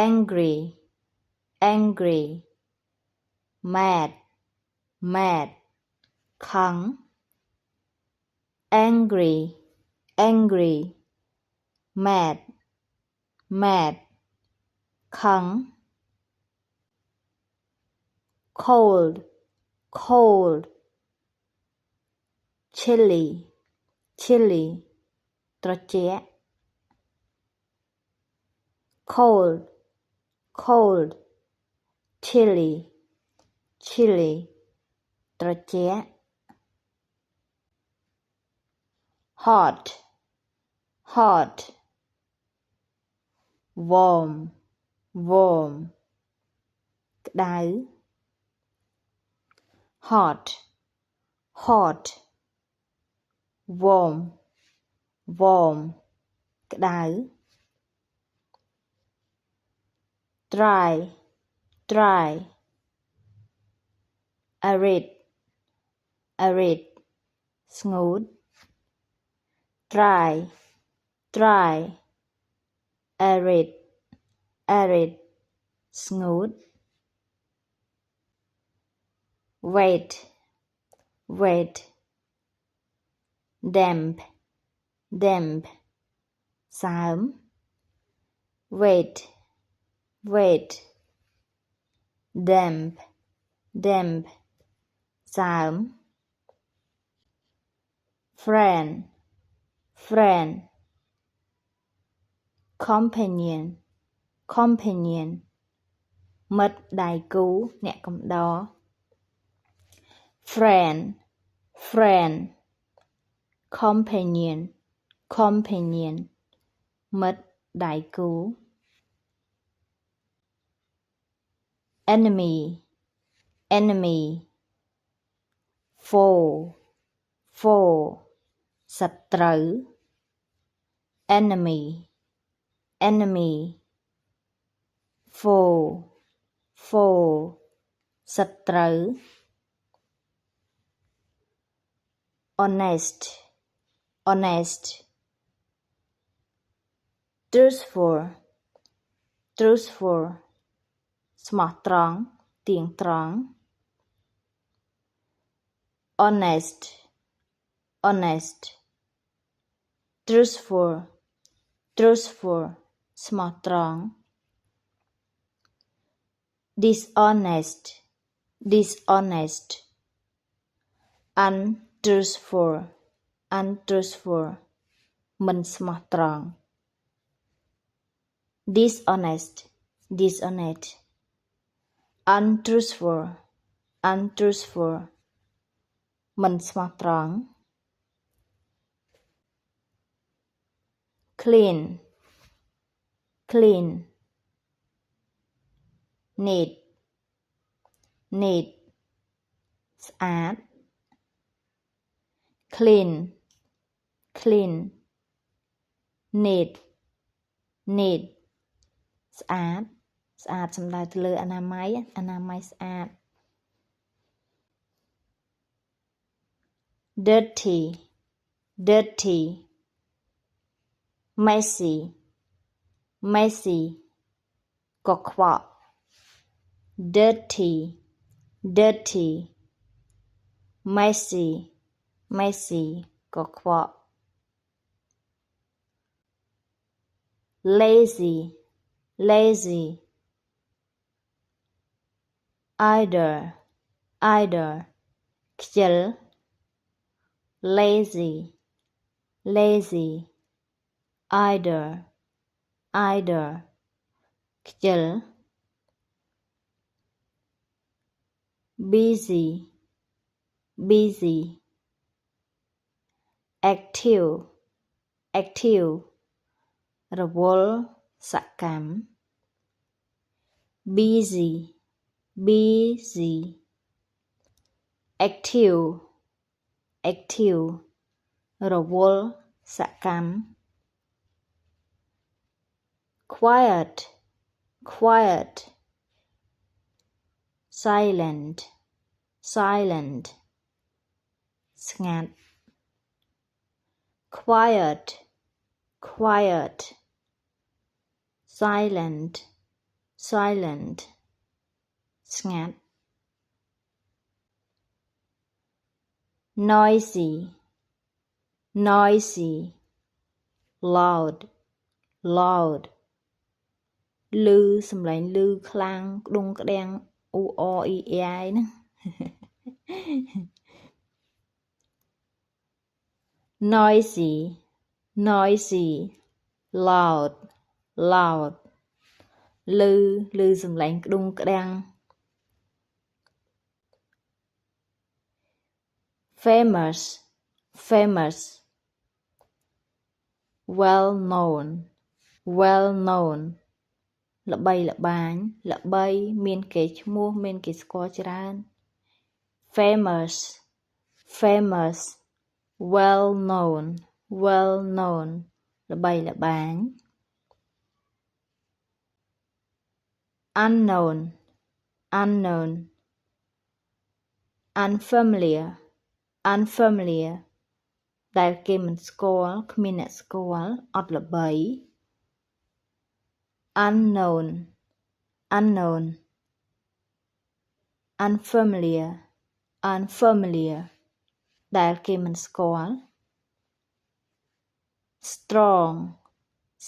angry angry mad mad ខឹង angry angry mad mad ខឹង cold cold chilly chilly ត្រជាក់ cold cold chilly chilly ត្រជាក់ hot hot warm warm ក្តៅ hot hot warm warm ក្តៅ dry dry arid arid ស្ងួត dry dry arid arid ស្ងួត wet wet damp damp សើម wet wet damp damp សើម friend friend companion companion មិត្តដៃគូអ្នកកំដរ friend friend companion companion មិត្តដៃគូ enemy enemy foe foe សត្រូវ enemy enemy foe foe សត្រូវ honest honest truthful truthful ស្មោះត្រង់ទៀងត្រង់ honest honest truthful truthful ស្មោះត្រង់ dishonest dishonest untruthful untruthful មិនស្មោះត្រង់ dishonest dishonest untruthful untruthful មិនស្មោះត្រង់ clean clean neat neat ស្អាត clean clean neat neat ស្អាតស្អាតសំដៅទៅលើអនាម័យស្អាត dirty dirty messy messy កខ្វក់ dirty dirty messy messy កខ្វក់ lazy lazy idle idle ខ្ជិល lazy lazy idle idle ខ្ជិល busy busy active active រវល់សកម្ម busy busy active active រវល់សកម្ម quiet quiet silent silent ស្ងាត់ quiet quiet silent silent ស្ងាត់ noisy noisy loud loud ឮសំឡេងឮខ្លាំងក្ដុងក្ដាំងអ៊ូអអ៊ីអ៊ែហ្នឹង noisy noisy loud loud ឮសំឡេងក្ដុងក្ដាំង famous famous well known well known ល្បីល្បាញល្បីមានកេរ្តិ៍ឈ្មោះមានគេស្គាល់ច្រើន famous famous well known well known ល្បីល្បាញ unknown unknown unfamiliar unfamiliar ដែលគេមិនស្គាល់គ្មានអ្នកស្គាល់អត់ល្បី unknown unknown unfamiliar unfamiliar ដែលគេមិនស្គាល់ strong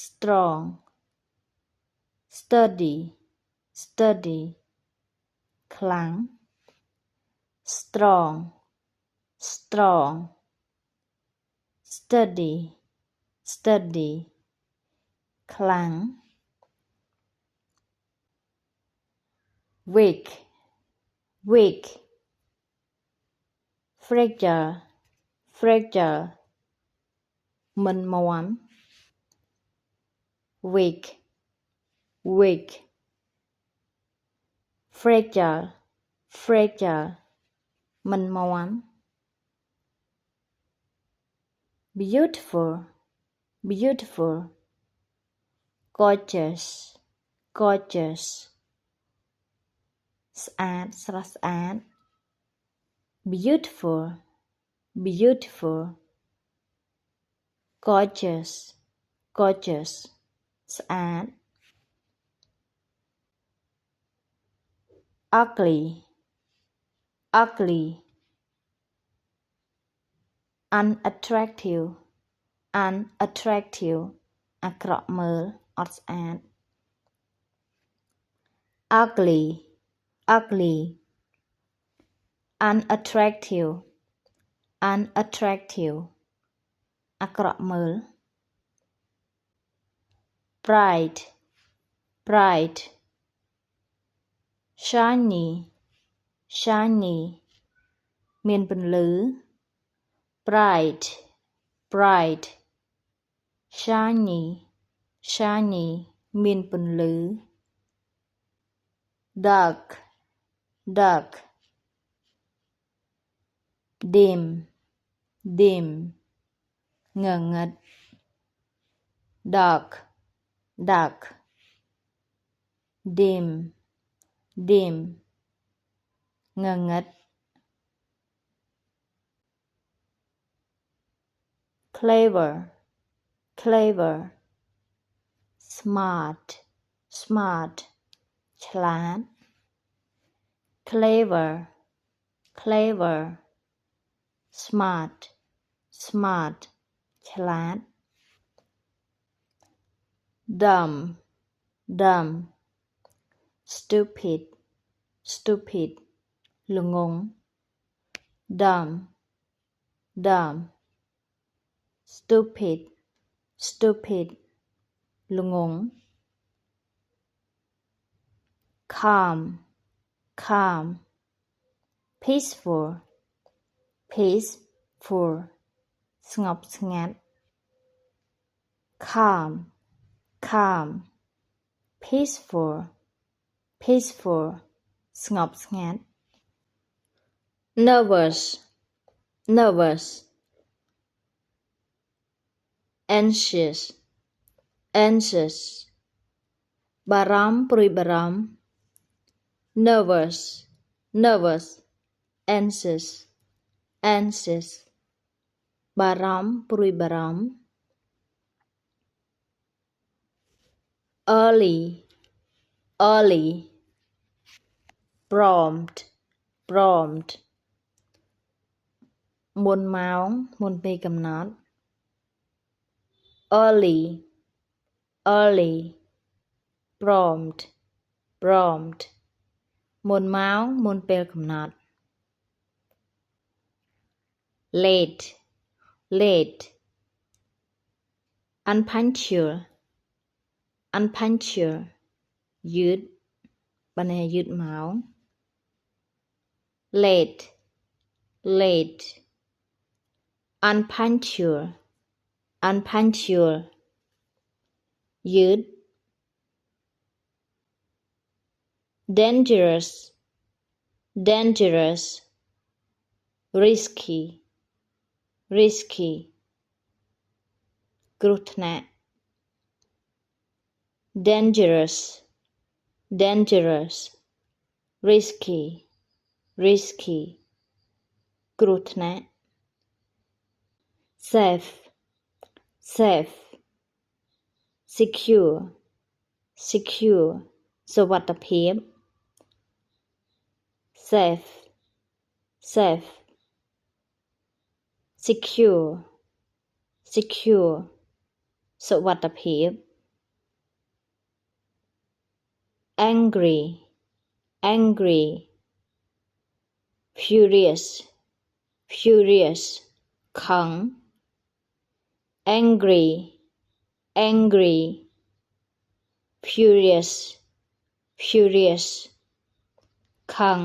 strong sturdy sturdy ខ្លាំង strong strong sturdy sturdy ខ្លាំង weak weak fragile fragile មិនមាំ weak weak fragile fragile មិនមាំ beautiful beautiful gorgeous gorgeous ស្អាតស្រស់ស្អាត beautiful beautiful gorgeous gorgeous ស្អាត ugly ugly unattractive unattractive អាក្រក់មើលអត់ស្អាត ugly ugly unattractive unattractive អាក្រក់មើល bright bright shiny shiny មានពន្លឺ bright bright shiny shiny មានពន្លឺ dark dark dim dim ងងឹត dark dark dim dim ងងឹត clever clever smart smart ឆ្លាត clever clever smart smart ឆ្លាត dumb dumb stupid stupid ល្ងង dumb dumb stupid stupid ល្ងង calm calm peaceful peaceful ស្ងប់ស្ងាត់ calm calm peaceful peaceful ស្ងប់ស្ងាត់ nervous nervous anxious anxious បារម្ភព្រួយបារម្ភ nervous nervous anxious anxious បារម្ភព្រួយបារម្ភ early early prompt prompt មុនម៉ោងមុនពេលកំណត់ early early prompt prompt មុនម៉ោងមុនពេលកំណត់ late late unpunctual unpunctual យឺតបានន័យយឺតម៉ោង late late unpunctual unpunctual យឺត dangerous dangerous risky risky គ្រោះថ្នាក់ dangerous dangerous risky risky គ្រោះថ្នាក់ safe safe secure secure សុវត្ថិភាព safe safe secure secure សុវត្ថិភាព angry angry furious furious ខឹង angry angry furious furious ខឹង